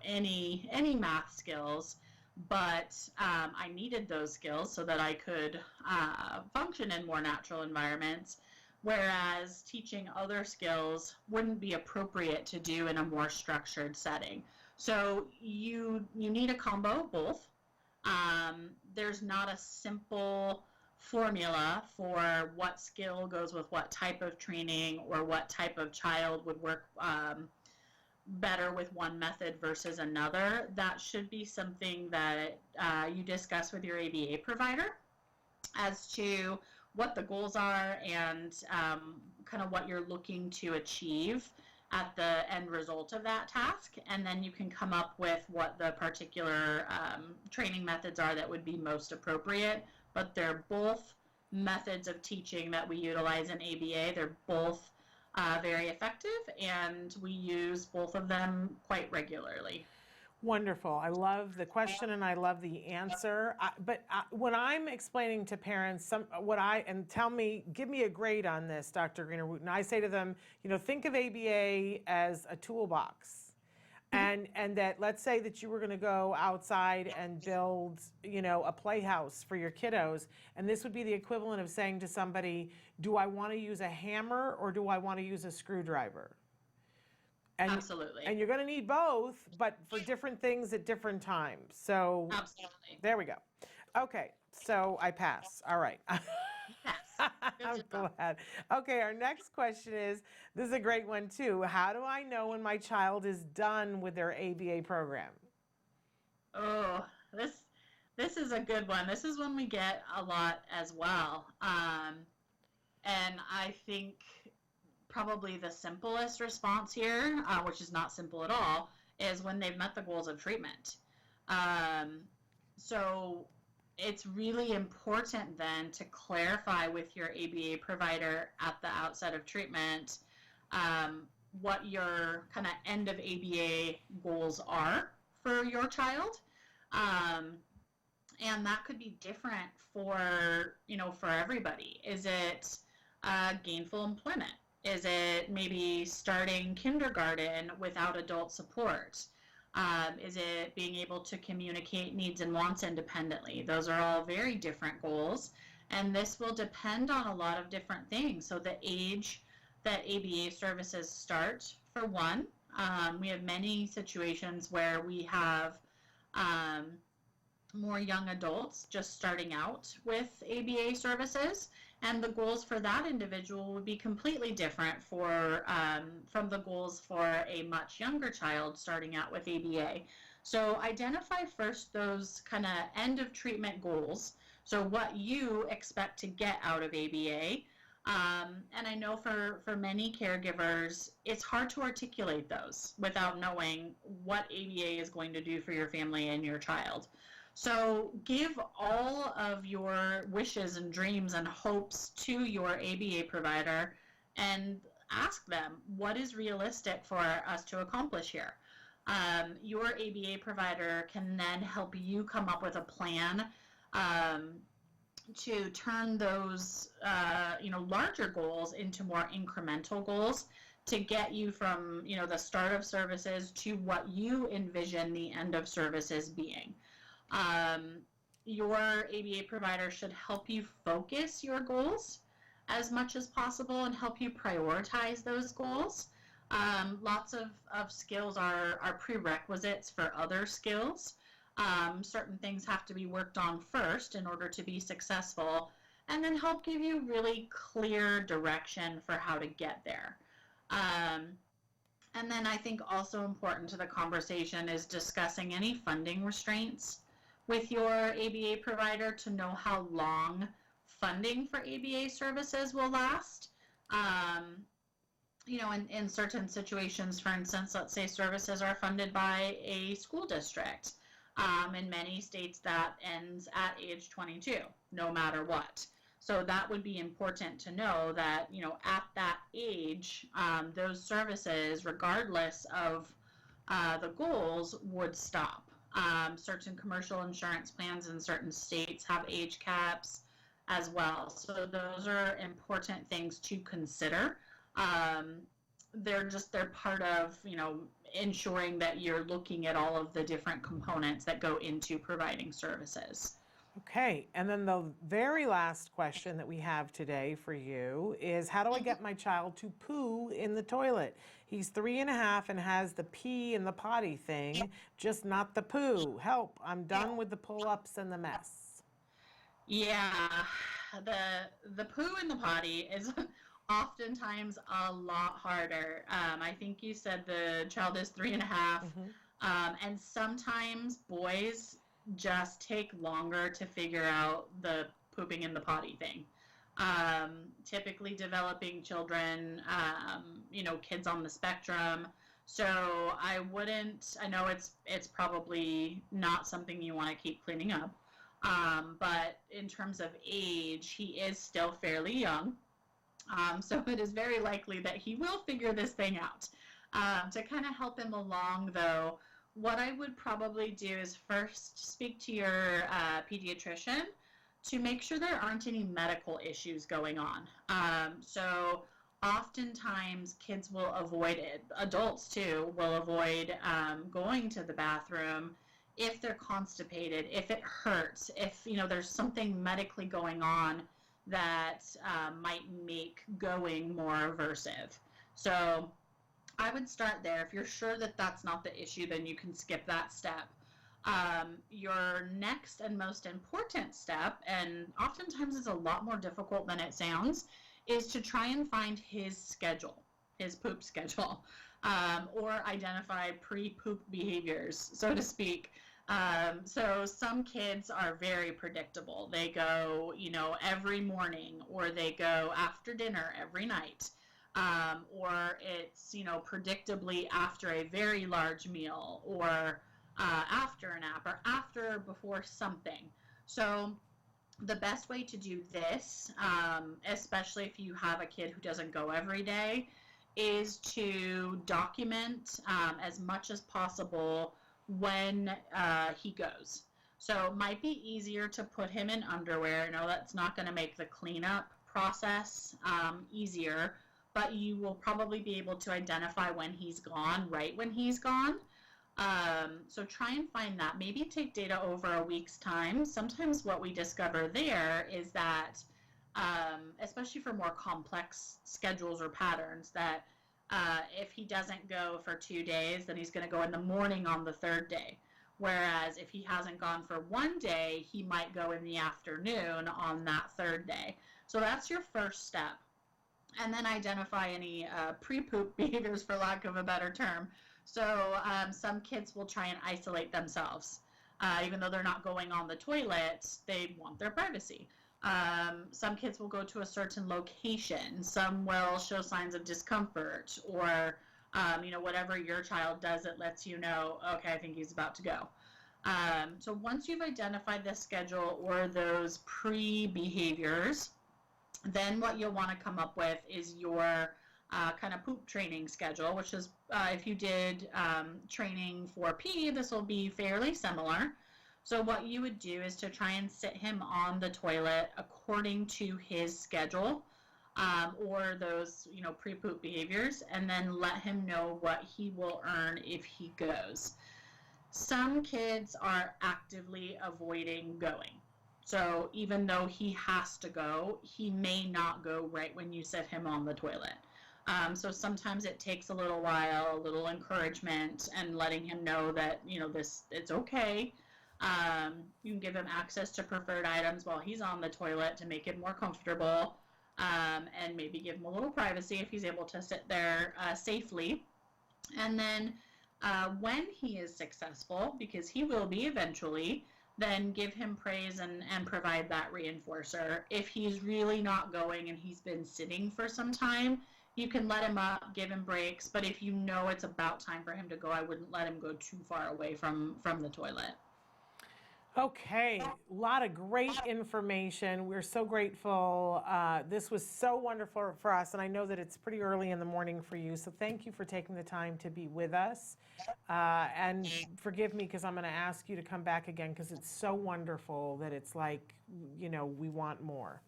any math skills. But I needed those skills so that I could function in more natural environments, whereas teaching other skills wouldn't be appropriate to do in a more structured setting. So you need a combo of both. There's not a simple formula for what skill goes with what type of training or what type of child would work better with one method versus another. That should be something that you discuss with your ABA provider as to what the goals are and kind of what you're looking to achieve at the end result of that task, and then you can come up with what the particular training methods are that would be most appropriate. But they're both methods of teaching that we utilize in ABA. They're both very effective, and we use both of them quite regularly. Wonderful. I love the question and I love the answer. But when I'm explaining to parents give me a grade on this, Dr. Greener-Wooten, I say to them, think of ABA as a toolbox. And that, let's say that you were going to go outside and build, a playhouse for your kiddos. And this would be the equivalent of saying to somebody, do I want to use a hammer or do I want to use a screwdriver? And, absolutely. And you're going to need both, but for different things at different times. So absolutely. There we go. Okay, so I pass. All right. I'm glad. Okay, our next question is, this is a great one too. How do I know when my child is done with their ABA program? Oh, this is a good one. This is one we get a lot as well. And I think probably the simplest response here, which is not simple at all, is when they've met the goals of treatment. So it's really important then to clarify with your ABA provider at the outset of treatment what your kind of end of ABA goals are for your child. And that could be different for everybody. Is it gainful employment? Is it maybe starting kindergarten without adult support? Is it being able to communicate needs and wants independently? Those are all very different goals. And this will depend on a lot of different things. So the age that ABA services start, for one. We have many situations where we have more young adults just starting out with ABA services, and the goals for that individual would be completely different from the goals for a much younger child starting out with ABA. So identify first those kind of end of treatment goals, so what you expect to get out of ABA. And I know for many caregivers, it's hard to articulate those without knowing what ABA is going to do for your family and your child. So give all of your wishes and dreams and hopes to your ABA provider and ask them, what is realistic for us to accomplish here? Your ABA provider can then help you come up with a plan to turn those larger goals into more incremental goals to get you from the start of services to what you envision the end of services being. Your ABA provider should help you focus your goals as much as possible and help you prioritize those goals. Lots of skills are prerequisites for other skills. Certain things have to be worked on first in order to be successful, and then help give you really clear direction for how to get there. And then I think also important to the conversation is discussing any funding restraints with your ABA provider to know how long funding for ABA services will last. In certain situations, for instance, let's say services are funded by a school district. In many states, that ends at age 22, no matter what. So that would be important to know that, at that age, those services, regardless of the goals, would stop. Certain commercial insurance plans in certain states have age caps as well. So those are important things to consider. They're part of, ensuring that you're looking at all of the different components that go into providing services. Okay, and then the very last question that we have today for you is, how do I get my child to poo in the toilet? He's 3.5 and has the pee and the potty thing, just not the poo. Help, I'm done with the pull-ups and the mess. Yeah, the poo and the potty is oftentimes a lot harder. I think you said the child is 3.5, and sometimes boys just take longer to figure out the pooping and the potty thing. Typically developing children, kids on the spectrum. So I know it's probably not something you want to keep cleaning up. But in terms of age, he is still fairly young. So it is very likely that he will figure this thing out. To kind of help him along, though, what I would probably do is first speak to your pediatrician to make sure there aren't any medical issues going on. So oftentimes kids will avoid it, adults too, will avoid going to the bathroom if they're constipated, if it hurts, if there's something medically going on that might make going more aversive. So I would start there. If you're sure that that's not the issue, then you can skip that step. Your next and most important step, and oftentimes is a lot more difficult than it sounds, is to try and find his schedule, his poop schedule, or identify pre-poop behaviors, so to speak. So some kids are very predictable. They go, every morning, or they go after dinner every night, or it's, predictably after a very large meal, or after a nap, or after or before something. So the best way to do this, especially if you have a kid who doesn't go every day, is to document as much as possible when he goes. So it might be easier to put him in underwear. No, that's not going to make the cleanup process easier, but you will probably be able to identify when he's gone, right when he's gone. So try and find that. Maybe take data over a week's time. Sometimes what we discover there is that, especially for more complex schedules or patterns, that if he doesn't go for 2 days, then he's going to go in the morning on the 3rd day. Whereas if he hasn't gone for 1 day, he might go in the afternoon on that 3rd day. So that's your first step. And then identify any pre-poop behaviors, for lack of a better term. So some kids will try and isolate themselves. Even though they're not going on the toilet, they want their privacy. Some kids will go to a certain location. Some will show signs of discomfort, or whatever your child does, it lets you know, okay, I think he's about to go. So once you've identified the schedule or those pre-behaviors, then what you'll want to come up with is your kind of poop training schedule, which is if you did training for P, this will be fairly similar. So what you would do is to try and sit him on the toilet according to his schedule, or those pre-poop behaviors, and then let him know what he will earn if he goes. Some kids are actively avoiding going. So even though he has to go, he may not go right when you set him on the toilet. So sometimes it takes a little while, a little encouragement, and letting him know that, it's okay. You can give him access to preferred items while he's on the toilet to make it more comfortable, and maybe give him a little privacy if he's able to sit there safely. And then when he is successful, because he will be eventually, then give him praise and provide that reinforcer. If he's really not going and he's been sitting for some time, you can let him up, give him breaks, but if you know it's about time for him to go, I wouldn't let him go too far away from the toilet. Okay, a lot of great information. We're so grateful. This was so wonderful for us, and I know that it's pretty early in the morning for you, so thank you for taking the time to be with us. And forgive me, because I'm going to ask you to come back again, because it's so wonderful that it's like, we want more.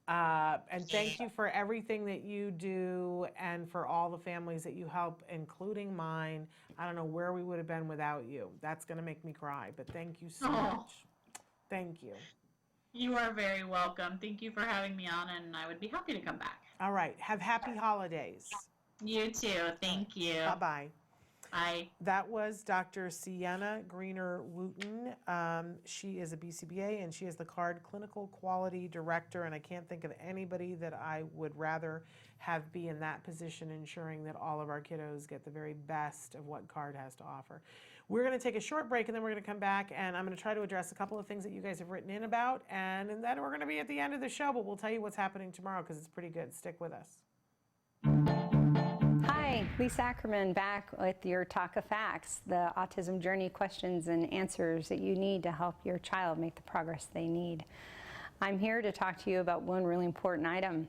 And thank you for everything that you do and for all the families that you help, including mine. I don't know where we would have been without you. That's going to make me cry, but thank you so much. Thank you. You are very welcome. Thank you for having me on, and I would be happy to come back. All right. Have happy holidays. You too. Thank you. Bye-bye. Bye. That was Dr. Sienna Greener-Wooten. She is a BCBA, and she is the CARD Clinical Quality Director, and I can't think of anybody that I would rather have be in that position, ensuring that all of our kiddos get the very best of what CARD has to offer. We're going to take a short break, and then we're going to come back, and I'm going to try to address a couple of things that you guys have written in about, and then we're going to be at the end of the show, but we'll tell you what's happening tomorrow, because it's pretty good. Stick with us. Hi, Lisa Ackerman back with your Talk of Facts, the autism journey questions and answers that you need to help your child make the progress they need. I'm here to talk to you about one really important item.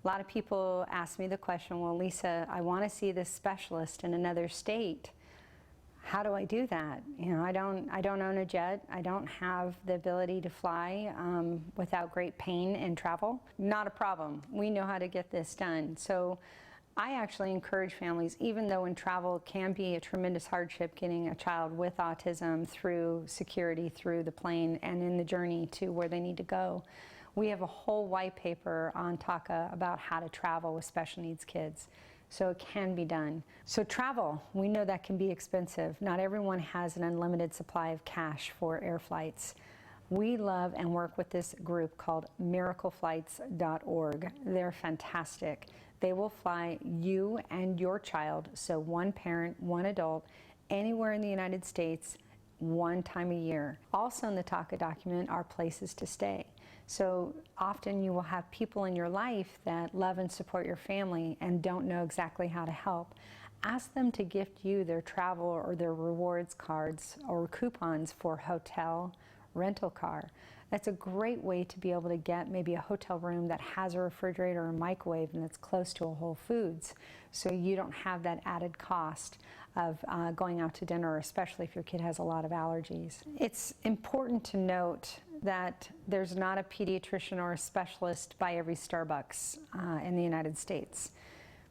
A lot of people ask me the question, well, Lisa, I want to see this specialist in another state. How do I do that? I don't own a jet. I don't have the ability to fly without great pain and travel. Not a problem. We know how to get this done. So I actually encourage families, even though in travel can be a tremendous hardship getting a child with autism through security, through the plane, and in the journey to where they need to go. We have a whole white paper on TACA about how to travel with special needs kids. So it can be done. So travel, we know that can be expensive. Not everyone has an unlimited supply of cash for air flights. We love and work with this group called miracleflights.org. They're fantastic. They will fly you and your child, so one parent, one adult, anywhere in the United States, one time a year. Also in the TACA document are places to stay. So often you will have people in your life that love and support your family and don't know exactly how to help. Ask them to gift you their travel or their rewards cards or coupons for hotel, rental car. That's a great way to be able to get maybe a hotel room that has a refrigerator or a microwave and that's close to a Whole Foods, so you don't have that added cost of going out to dinner, especially if your kid has a lot of allergies. It's important to note that there's not a pediatrician or a specialist by every Starbucks in the United States.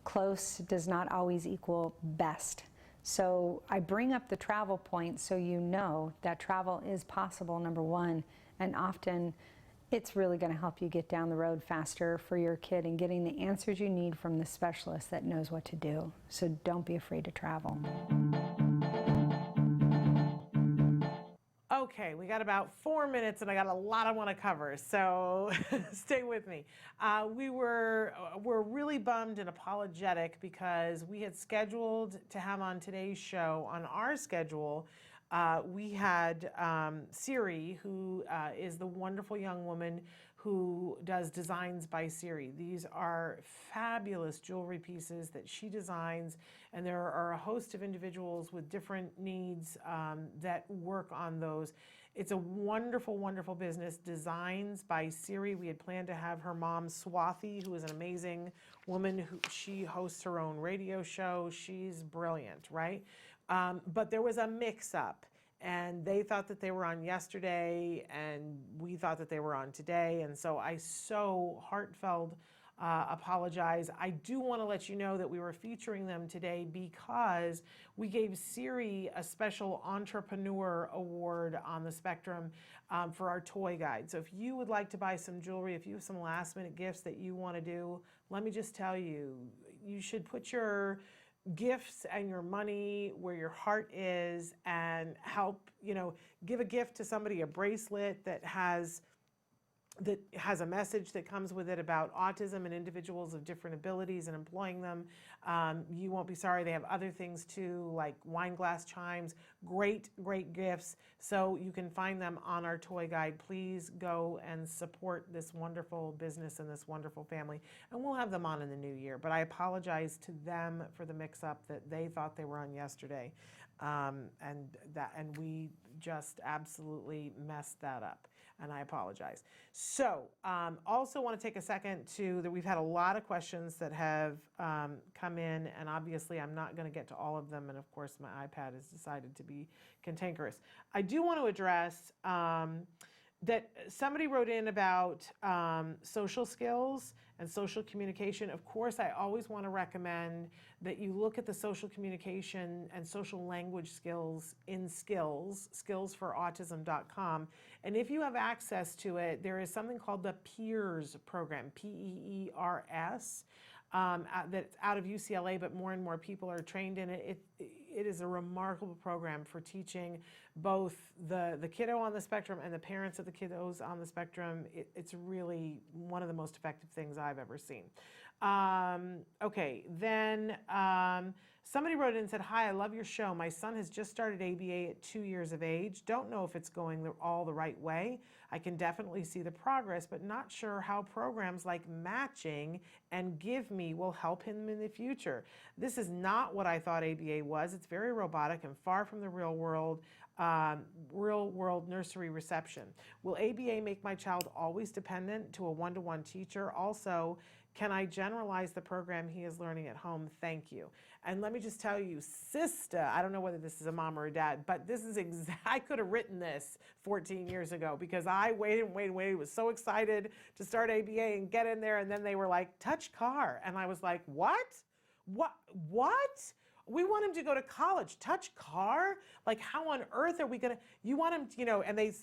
Close does not always equal best. So I bring up the travel point so you know that travel is possible, number one, and often it's really going to help you get down the road faster for your kid and getting the answers you need from the specialist that knows what to do. So don't be afraid to travel. Okay, we got about 4 minutes and I got a lot I want to cover, so stay with me. We're really bummed and apologetic because we had scheduled to have on today's show, on our schedule, we had Siri, who is the wonderful young woman who does Designs by Siri. These are fabulous jewelry pieces that she designs, and there are a host of individuals with different needs that work on those. It's a wonderful, wonderful business, Designs by Siri. We had planned to have her mom, Swathi, who is an amazing woman. She hosts her own radio show. She's brilliant, right? But there was a mix-up. And they thought that they were on yesterday, and we thought that they were on today. And so I so heartfelt apologize. I do want to let you know that we were featuring them today because we gave Siri a special entrepreneur award on the spectrum for our toy guide. So if you would like to buy some jewelry, if you have some last minute gifts that you want to do, let me just tell you, you should put your gifts and your money where your heart is and help, give a gift to somebody, a bracelet that has a message that comes with it about autism and individuals of different abilities and employing them. You won't be sorry. They have other things too, like wine glass chimes, great, great gifts. So you can find them on our toy guide. Please go and support this wonderful business and this wonderful family. And we'll have them on in the new year. But I apologize to them for the mix-up that they thought they were on yesterday. And we just absolutely messed that up. And I apologize. So also want to take a second that we've had a lot of questions that have come in, and obviously I'm not going to get to all of them, and of course my iPad has decided to be cantankerous. I do want to address that somebody wrote in about social skills and social communication. Of course, I always want to recommend that you look at the social communication and social language skills in skillsforautism.com. And if you have access to it, there is something called the PEERS program, PEERS, that's out of UCLA, but more and more people are trained in it. It is a remarkable program for teaching both the kiddo on the spectrum and the parents of the kiddos on the spectrum. It's really one of the most effective things I've ever seen. Okay, then somebody wrote in and said, "Hi, I love your show. My son has just started ABA at 2 years of age. Don't know if it's going all the right way. I can definitely see the progress, but not sure how programs like matching and Give Me will help him in the future. This is not what I thought ABA was. It's very robotic and far from the real world nursery reception. Will ABA make my child always dependent to a one-to-one teacher? Also, can I generalize the program he is learning at home? Thank you." And let me just tell you, sister, I don't know whether this is a mom or a dad, but this is I could have written this 14 years ago because I waited, was so excited to start ABA and get in there, and then they were like, touch car. And I was like, what? We want him to go to college. Touch car? Like, how on earth are we gonna? You want him,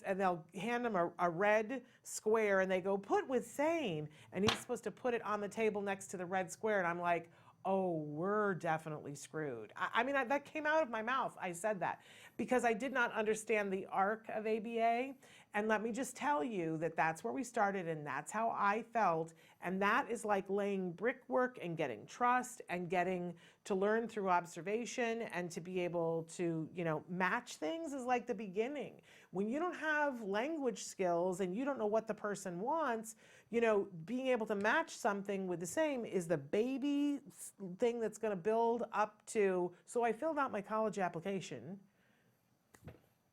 and they'll hand him a red square, and they go put with same, and he's supposed to put it on the table next to the red square, and I'm like, oh, we're definitely screwed. I mean, that came out of my mouth. I said that because I did not understand the arc of ABA. And let me just tell you that that's where we started, and that's how I felt. And that is like laying brickwork and getting trust and getting to learn through observation and to be able to, match things is like the beginning. When you don't have language skills and you don't know what the person wants, being able to match something with the same is the baby thing that's going to build up to. So I filled out my college application.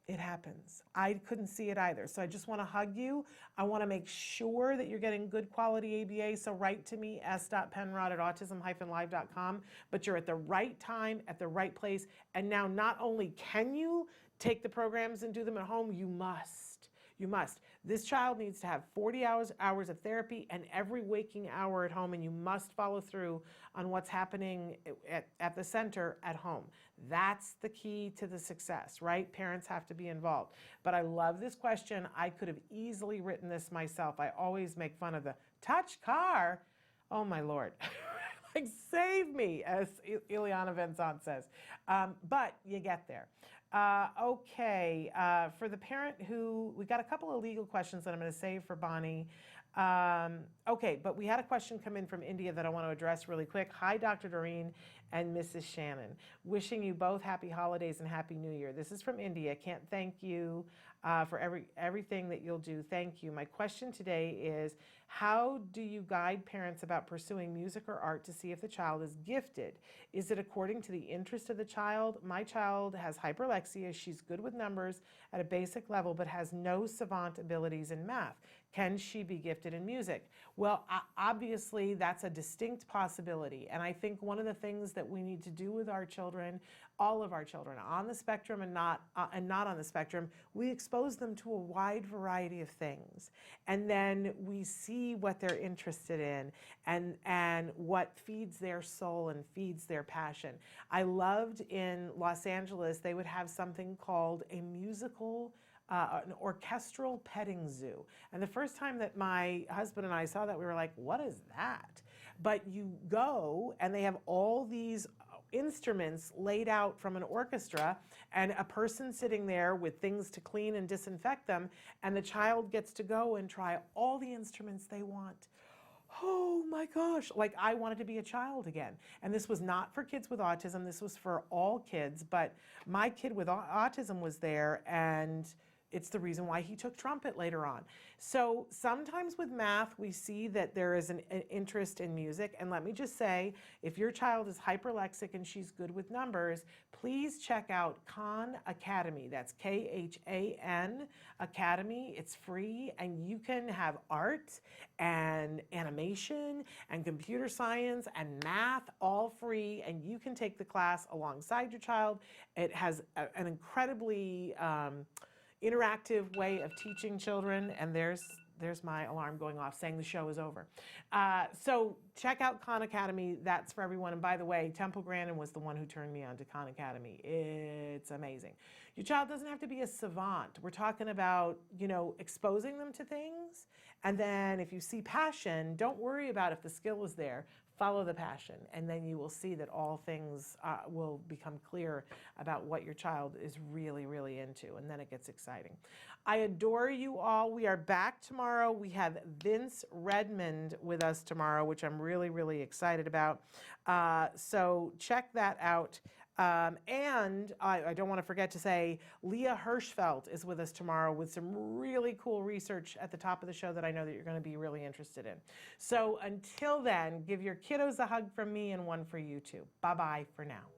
It happens. I couldn't see it either. So I just want to hug you. I want to make sure that you're getting good quality ABA. So write to me, s.penrod@autism-live.com. But you're at the right time, at the right place. And now not only can you take the programs and do them at home, you must. You must. This child needs to have 40 hours of therapy and every waking hour at home, and you must follow through on what's happening at the center at home. That's the key to the success, right? Parents have to be involved. But I love this question. I could have easily written this myself. I always make fun of the touch car. Oh my Lord. Like, save me, as Ileana Vincent says. But you get there. Okay, for the parent who, we got a couple of legal questions that I'm going to save for Bonnie. Okay, but we had a question come in from India that I want to address really quick. Hi, Dr. Doreen and Mrs. Shannon. Wishing you both happy holidays and happy new year. This is from India. Can't thank you for everything that you'll do. Thank you. My question today is, how do you guide parents about pursuing music or art to see if the child is gifted? Is it according to the interest of the child? My child has hyperlexia. She's good with numbers at a basic level, but has no savant abilities in math. Can she be gifted in music? Well, obviously, that's a distinct possibility. And I think one of the things that we need to do with our children, all of our children, on the spectrum and not on the spectrum, we expose them to a wide variety of things. And then we see what they're interested in and what feeds their soul and feeds their passion. I loved in Los Angeles, they would have something called a musical an orchestral petting zoo. And the first time that my husband and I saw that, we were like, what is that? But you go and they have all these instruments laid out from an orchestra and a person sitting there with things to clean and disinfect them, and the child gets to go and try all the instruments they want. Oh my gosh, like I wanted to be a child again. And this was not for kids with autism, this was for all kids, but my kid with autism was there, and it's the reason why he took trumpet later on. So sometimes with math, we see that there is an interest in music. And let me just say, if your child is hyperlexic and she's good with numbers, please check out Khan Academy. That's Khan Academy. It's free, and you can have art and animation and computer science and math all free, and you can take the class alongside your child. It has an incredibly interactive way of teaching children, and there's my alarm going off saying the show is over. So check out Khan Academy. That's for everyone. And by the way, Temple Grandin was the one who turned me on to Khan Academy. It's amazing. Your child doesn't have to be a savant. We're talking about, exposing them to things. And then if you see passion, don't worry about if the skill is there. Follow the passion, and then you will see that all things will become clear about what your child is really, really into, and then it gets exciting. I adore you all. We are back tomorrow. We have Vince Redmond with us tomorrow, which I'm really, really excited about. So check that out. And I don't want to forget to say, Leah Hirschfeld is with us tomorrow with some really cool research at the top of the show that I know that you're going to be really interested in. So until then, give your kiddos a hug from me and one for you too. Bye-bye for now.